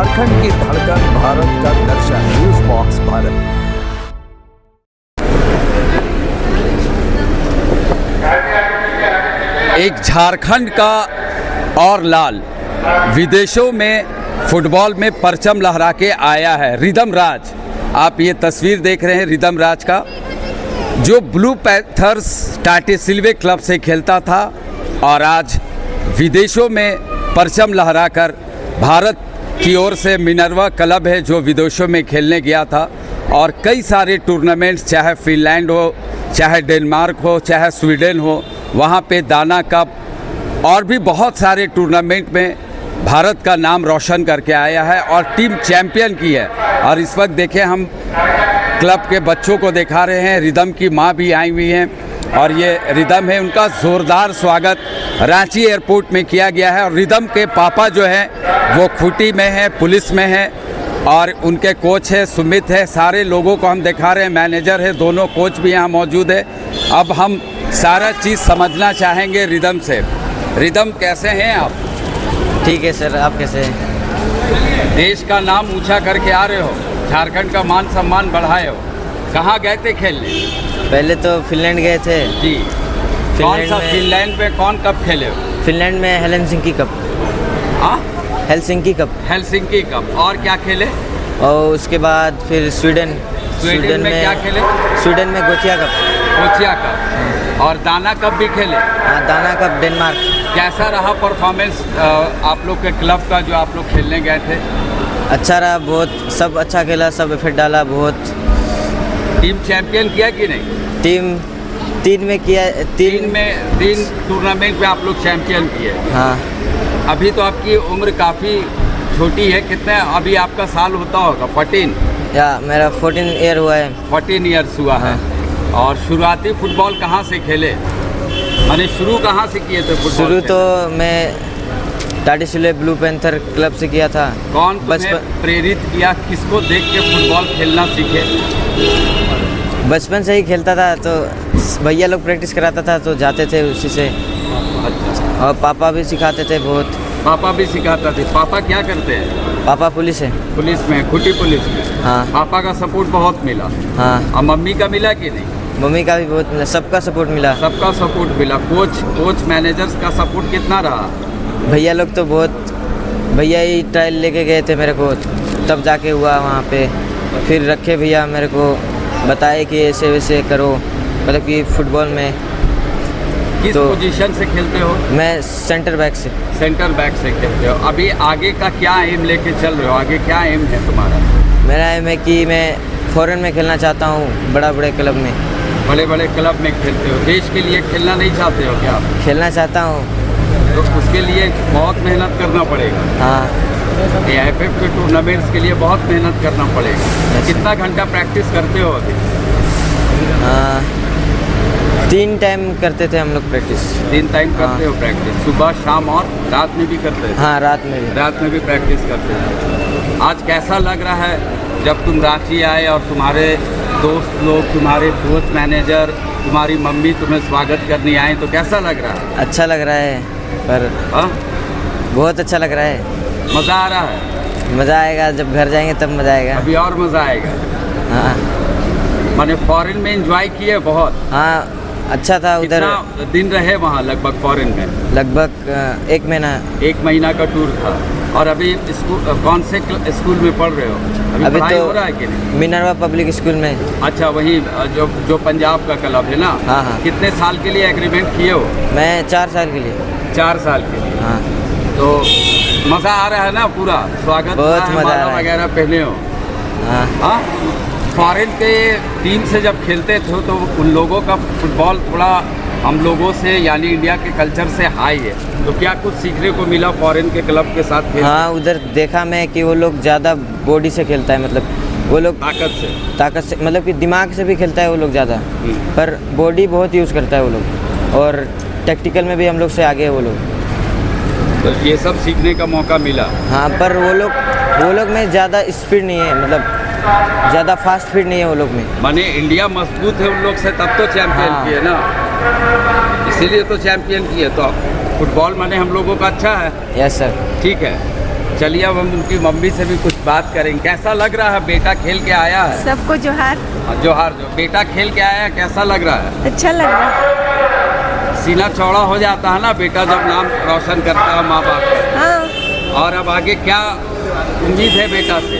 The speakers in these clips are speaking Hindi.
झारखंड की धड़कन, भारत का दर्शन, न्यूज बॉक्स भारत। एक झारखंड का और लाल विदेशों में फुटबॉल में परचम लहरा के आया है, रिदम राज। आप ये तस्वीर देख रहे हैं रिदम राज का, जो ब्लू पैंथर्स टाटिसिल्वे क्लब से खेलता था और आज विदेशों में परचम लहराकर भारत की ओर से मिनर्वा क्लब है जो विदेशों में खेलने गया था और कई सारे टूर्नामेंट्स, चाहे फिनलैंड हो, चाहे डेनमार्क हो, चाहे स्वीडन हो, वहाँ पे दाना कप और भी बहुत सारे टूर्नामेंट में भारत का नाम रोशन करके आया है और टीम चैंपियन की है। और इस वक्त देखें, हम क्लब के बच्चों को दिखा रहे हैं, रिदम की माँ भी आई हुई हैं और ये रिदम है, उनका ज़ोरदार स्वागत रांची एयरपोर्ट में किया गया है। और रिदम के पापा जो हैं वो खूंटी में हैं, पुलिस में हैं और उनके कोच है सुमित है। सारे लोगों को हम दिखा रहे हैं, मैनेजर है, दोनों कोच भी यहाँ मौजूद है। अब हम सारा चीज़ समझना चाहेंगे रिदम से। रिदम, कैसे हैं आप? ठीक है सर, आप कैसे हैं? देश का नाम ऊंचा करके आ रहे हो, झारखंड का मान सम्मान बढ़ाए हो। कहाँ गए थे खेलने? पहले तो फिनलैंड गए थे जी। कौन सा फिनलैंड में कौन कप खेले हो? फिनलैंड में हेलसिंकी कप। हाँ, हेलसिंकी कप। Helsinki cup. और क्या खेले? और उसके बाद फिर स्वीडन में क्या खेले? स्वीडन में गोचिया कप। और दाना कप भी खेले? हाँ, दाना कप डेनमार्क। कैसा रहा परफॉर्मेंस आप लोग के क्लब का जो आप लोग खेलने गए थे? अच्छा रहा, बहुत सब अच्छा खेला, सब एफर्ट डाला बहुत। टीम चैंपियन किया कि नहीं? टीम तीन में किया, तीन टूर्नामेंट में आप लोग चैंपियन किए। हाँ। अभी तो आपकी उम्र काफ़ी छोटी है, कितने अभी आपका साल होता होगा? 14 या मेरा 14 ईयर हुआ है। 14 ईयर्स हुआ है। और शुरुआती फुटबॉल कहाँ से खेले, मैंने शुरू कहाँ से किए थे फुटबॉल? शुरू तो मैं टाटिसिल्वे ब्लू पैंथर क्लब से किया था। कौन तुम्हें प्रेरित किया, किसको देख के फुटबॉल खेलना सीखे? बचपन से ही खेलता था, तो भैया लोग प्रैक्टिस कराता था तो जाते थे उसी से। अच्छा। और पापा भी सिखाते थे बहुत। पापा भी सिखाता थे। पापा क्या करते हैं? पापा पुलिस है। पुलिस में, खूंटी पुलिस में। हाँ। पापा का सपोर्ट बहुत मिला। हाँ। और मम्मी का मिला कि नहीं? मम्मी का भी बहुत मिला, सबका सपोर्ट मिला। सबका सपोर्ट मिला। कोच मैनेजर्स का सपोर्ट कितना रहा? भैया लोग तो बहुत, भैया ही ट्रायल लेके गए थे मेरे को, तब जाके हुआ वहाँ पे। फिर रखे भैया मेरे को, बताए कि ऐसे वैसे करो, मतलब कि फुटबॉल में। किस पोजीशन से खेलते हो? मैं सेंटर बैक से। सेंटर बैक से खेलते हो। अभी आगे का क्या एम लेके चल रहे हो? आगे क्या एम है तुम्हारा? मेरा एम है कि मैं फॉरेन में खेलना चाहता हूँ, बड़े क्लब में। बड़े क्लब में खेलते हो? देश के लिए खेलना नहीं चाहते हो क्या आप? खेलना चाहता हूँ। तो उसके लिए बहुत मेहनत करना पड़ेगा। हाँ। AIFF के टूर्नामेंट्स के लिए बहुत मेहनत करना पड़ेगा। कितना घंटा प्रैक्टिस करते हो अभी? 3 टाइम करते थे हम लोग प्रैक्टिस। 3 टाइम करते हो प्रैक्टिस? सुबह, शाम और रात में भी करते थे? हाँ, रात में भी प्रैक्टिस करते थे। आज कैसा लग रहा है जब तुम रांची आए और तुम्हारे दोस्त लोग, तुम्हारे कोच मैनेजर, तुम्हारी मम्मी तुम्हें स्वागत करने आए, तो कैसा लग रहा है? अच्छा लग रहा है, पर बहुत अच्छा लग रहा है। मज़ा आ रहा है? मज़ा आएगा, जब घर जाएंगे तब मज़ा आएगा। अभी और मज़ा आएगा। हाँ। मैंने फॉरेन में एंजॉय किए बहुत। हाँ, अच्छा था उधर। कितना दिन रहे वहाँ लगभग फॉरेन में? लगभग 1 महीना। 1 महीना का टूर था। और अभी स्कूल, कौन से स्कूल में पढ़ रहे हो? अभी पढ़ाई तो हो रहा है कि नहीं? मिनर्वा पब्लिक स्कूल में। अच्छा, वही जो पंजाब का क्लब है ना? हाँ हाँ। कितने साल के लिए एग्रीमेंट किए हो? मैं 4 साल के लिए। 4 साल के लिए। हाँ। तो मज़ा आ रहा है ना? पूरा स्वागत, बहुत मज़ा आ रहा है वगैरह पहने हो? हाँ। हाँ। फॉरेन के टीम से जब खेलते थे तो उन लोगों का फुटबॉल थोड़ा हम लोगों से, यानी इंडिया के कल्चर से हाई है, तो क्या कुछ सीखने को मिला फॉरेन के क्लब के साथ खेलते? हाँ, उधर देखा मैं कि वो लोग ज़्यादा बॉडी से खेलता है, मतलब वो लोग ताकत से, मतलब कि दिमाग से भी खेलता है वो लोग ज़्यादा, पर बॉडी बहुत यूज़ करता है वो लोग। और टैक्टिकल में भी हम लोग से आगे है वो लोग। तो ये सब सीखने का मौका मिला। हाँ, पर वो लोग में ज़्यादा स्पीड नहीं है, मतलब ज़्यादा फास्ट स्पीड नहीं है वो लोग में। माने इंडिया मजबूत है उन लोग से, तब तो चैंपियन हाँ। किए ना, इसीलिए तो चैंपियन किए। तो फुटबॉल माने हम लोगों का अच्छा है। Yes sir. ठीक है, चलिए अब हम उनकी मम्मी से भी कुछ बात करेंगे। कैसा लग रहा है, बेटा खेल के आया है? सबको जोहार। जोहार। जो बेटा खेल के आया है, कैसा लग रहा है? अच्छा लग रहा है। सीना चौड़ा हो जाता है ना बेटा जब नाम रोशन करता है माँ बाप का। हाँ, और अब आगे क्या उम्मीद है बेटा से?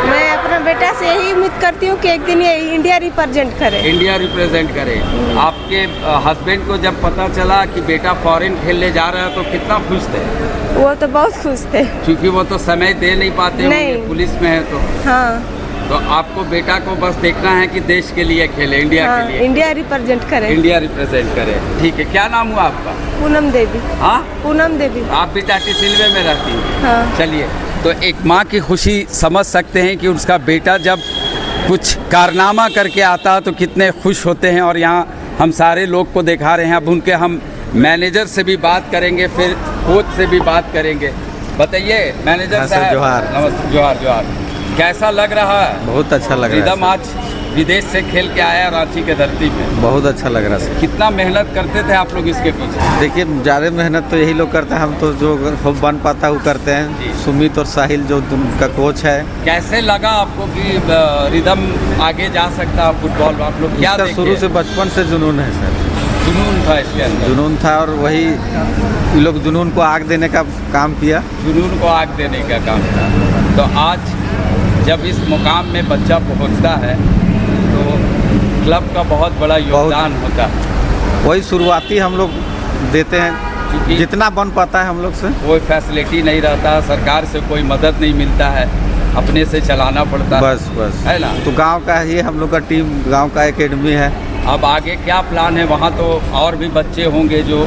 मैं अपना बेटा से यही उम्मीद करती हूँ कि एक दिन ये इंडिया रिप्रेजेंट करे। इंडिया रिप्रेजेंट करे। आपके हस्बैंड को जब पता चला कि बेटा फॉरेन खेलने जा रहा है तो कितना खुश थे? वो तो बहुत खुश थे। क्योंकि वो तो समय दे नहीं पाते होंगे, पुलिस में है तो। हाँ, तो आपको बेटा को बस देखना है कि देश के लिए खेले, इंडिया हाँ, के लिए इंडिया रिप्रेजेंट करे। इंडिया रिप्रेजेंट करे। ठीक है, क्या नाम हुआ आपका? पूनम देवी। हाँ, पूनम देवी। आप भी टाटी सिलवे में रहती हैं? हाँ। चलिए, तो एक माँ की खुशी समझ सकते हैं कि उसका बेटा जब कुछ कारनामा करके आता है तो कितने खुश होते हैं। और यहाँ हम सारे लोग को दिखा रहे हैं। अब उनके हम मैनेजर से भी बात करेंगे, फिर कोच से भी बात करेंगे। बताइए मैनेजर साहब। जोहार। नमस्ते। जोहार जोहार। कैसा लग रहा है? बहुत अच्छा लग रहा है। रिदम आज विदेश से खेल के आया रांची के धरती पे। बहुत अच्छा लग रहा है। कितना मेहनत करते थे आप लोग इसके पीछे? देखिए, ज़्यादा मेहनत तो यही लोग करते हैं, हम तो जो बन पाता है वो करते हैं। सुमित और साहिल जो उनका कोच है। कैसे लगा आपको कि रिदम आगे जा सकता है फुटबॉल में? आप लोग क्या इसका देखे? शुरू से बचपन से जुनून है सर। जुनून था इसके अंदर। जुनून था और वही लोग जुनून को आग देने का काम किया। जुनून को आग देने का काम था। तो आज जब इस मुकाम में बच्चा पहुंचता है तो क्लब का बहुत बड़ा योगदान होता है। वही शुरुआती हम लोग देते हैं, क्योंकि जितना बन पाता है हम लोग से। कोई फैसिलिटी नहीं रहता, सरकार से कोई मदद नहीं मिलता है, अपने से चलाना पड़ता है। बस है ना? तो गांव का ही हम लोग का टीम, गांव का एकेडमी है। अब आगे क्या प्लान है? वहाँ तो और भी बच्चे होंगे जो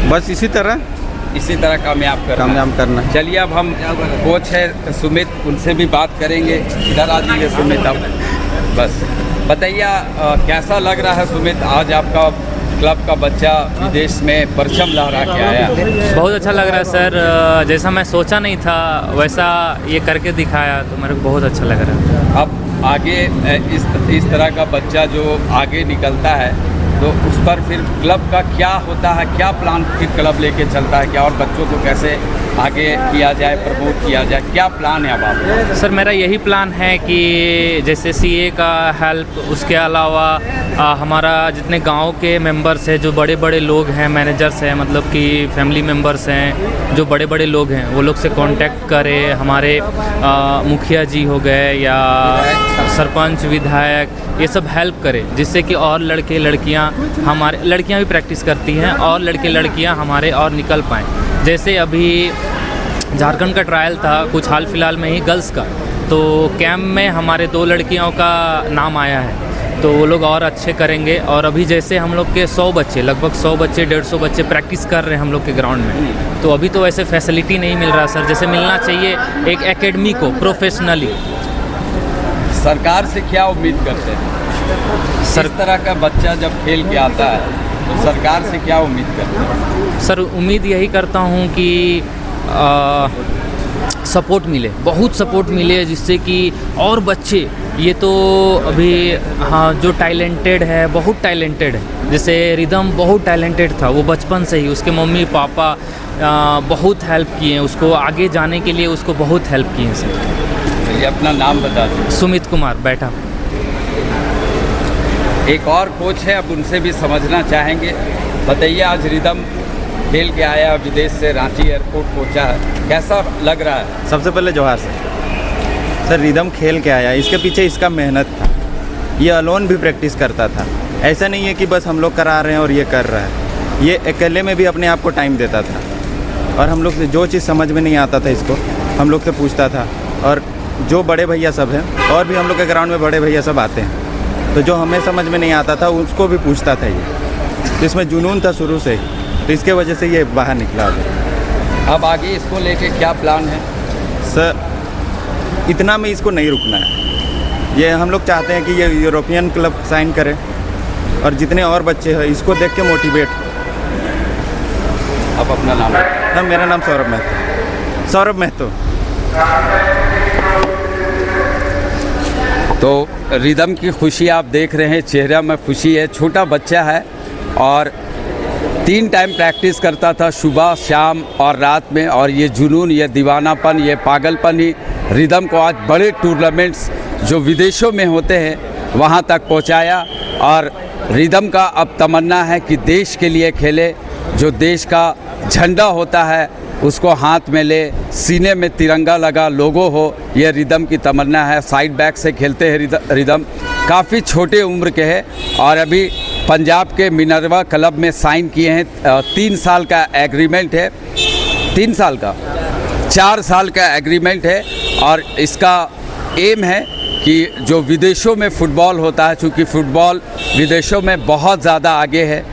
बस इसी तरह कामयाब करना। चलिए, अब हम कोच है सुमित, उनसे भी बात करेंगे। इधर आ जाइए सुमित। अब बस बताइए कैसा लग रहा है सुमित, आज आपका क्लब का बच्चा विदेश में परचम लहरा के आया? बहुत अच्छा लग रहा है सर। जैसा मैं सोचा नहीं था वैसा ये करके दिखाया, तो मेरे को बहुत अच्छा लग रहा है। अब आगे इस तरह का बच्चा जो आगे निकलता है तो उस पर फिर क्लब का क्या होता है, क्या प्लान फिर क्लब लेके चलता है क्या? और बच्चों को कैसे आगे किया जाए, प्रमोट किया जाए, क्या प्लान है अब आपका? सर मेरा यही प्लान है कि जैसे सीए का हेल्प, उसके अलावा हमारा जितने गांव के मेंबर्स हैं, जो बड़े बड़े लोग हैं, मैनेजर्स हैं, मतलब कि फैमिली मेंबर्स हैं, जो बड़े बड़े लोग हैं, वो लोग से कांटेक्ट करें। हमारे मुखिया जी हो गए या सरपंच, विधायक, ये सब हेल्प करें, जिससे कि और लड़के लड़कियां, हमारे लड़कियां भी प्रैक्टिस करती हैं और लड़के लड़कियां हमारे और निकल पाएँ। जैसे अभी झारखंड का ट्रायल था कुछ हाल फिलहाल में ही गर्ल्स का, तो कैंप में हमारे 2 लड़कियों का नाम आया है, तो वो लोग और अच्छे करेंगे। और अभी जैसे हम लोग के 100 बच्चे, लगभग 100 बच्चे 150 बच्चे प्रैक्टिस कर रहे हैं हम लोग के ग्राउंड में, तो अभी तो वैसे फैसिलिटी नहीं मिल रहा सर, जैसे मिलना चाहिए एक एकेडमी को प्रोफेशनली। सरकार से क्या उम्मीद करते हैं? इस तरह का बच्चा जब खेल के आता है तो सरकार से क्या उम्मीद करते हैं? सर उम्मीद यही करता हूँ कि सपोर्ट मिले, बहुत सपोर्ट मिले, जिससे कि और बच्चे, ये तो अभी हाँ जो टैलेंटेड है, बहुत टैलेंटेड है, जैसे रिदम बहुत टैलेंटेड था, वो बचपन से ही उसके मम्मी पापा बहुत हेल्प किए हैं उसको आगे जाने के लिए, उसको बहुत हेल्प किए हैं सर। ये अपना नाम बता दें। सुमित कुमार बैठा। एक और कोच है, अब उनसे भी समझना चाहेंगे। बताइए, आज रिदम खेल के आया विदेश से, रांची एयरपोर्ट पहुंचा है, कैसा लग रहा है? सबसे पहले जोहार सर। रिदम खेल के आया, इसके पीछे इसका मेहनत था। ये अलोन भी प्रैक्टिस करता था, ऐसा नहीं है कि बस हम लोग करा रहे हैं और ये कर रहा है। ये अकेले में भी अपने आप को टाइम देता था, और हम लोग से जो चीज़ समझ में नहीं आता था इसको हम लोग से पूछता था। और जो बड़े भैया सब हैं, और भी हम लोग के ग्राउंड में बड़े भैया सब आते हैं, तो जो हमें समझ में नहीं आता था उसको भी पूछता था ये। तो इसमें जुनून था शुरू से ही, तो इसके वजह से ये बाहर निकला। अब आगे इसको लेके क्या प्लान है? सर इतना में इसको नहीं रुकना है। ये हम लोग चाहते हैं कि ये यूरोपियन क्लब साइन करे, और जितने और बच्चे हैं इसको देख के मोटिवेट। अब अपना नाम? सर मेरा नाम सौरभ महतो। सौरभ महतो। तो रिदम की खुशी आप देख रहे हैं, चेहरा में खुशी है, छोटा बच्चा है और 3 टाइम प्रैक्टिस करता था, सुबह, शाम और रात में, और ये जुनून, ये दीवानापन, ये पागलपन ही रिदम को आज बड़े टूर्नामेंट्स जो विदेशों में होते हैं वहाँ तक पहुँचाया। और रिदम का अब तमन्ना है कि देश के लिए खेले, जो देश का झंडा होता है उसको हाथ में ले, सीने में तिरंगा लगा लोगो हो, ये रिदम की तमन्ना है। साइड बैक से खेलते हैं रिदम, काफ़ी छोटे उम्र के हैं और अभी पंजाब के मिनर्वा क्लब में साइन किए हैं। 3 साल का एग्रीमेंट है, 3 साल का 4 साल का एग्रीमेंट है। और इसका एम है कि जो विदेशों में फ़ुटबॉल होता है, चूँकि फ़ुटबॉल विदेशों में बहुत ज़्यादा आगे है,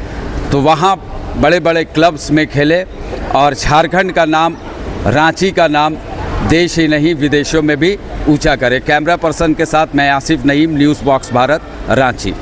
तो वहाँ बड़े बड़े क्लब्स में खेले और झारखंड का नाम, रांची का नाम देश ही नहीं विदेशों में भी ऊंचा करे। कैमरा पर्सन के साथ मैं आसिफ नईम, न्यूज़ बॉक्स भारत, रांची।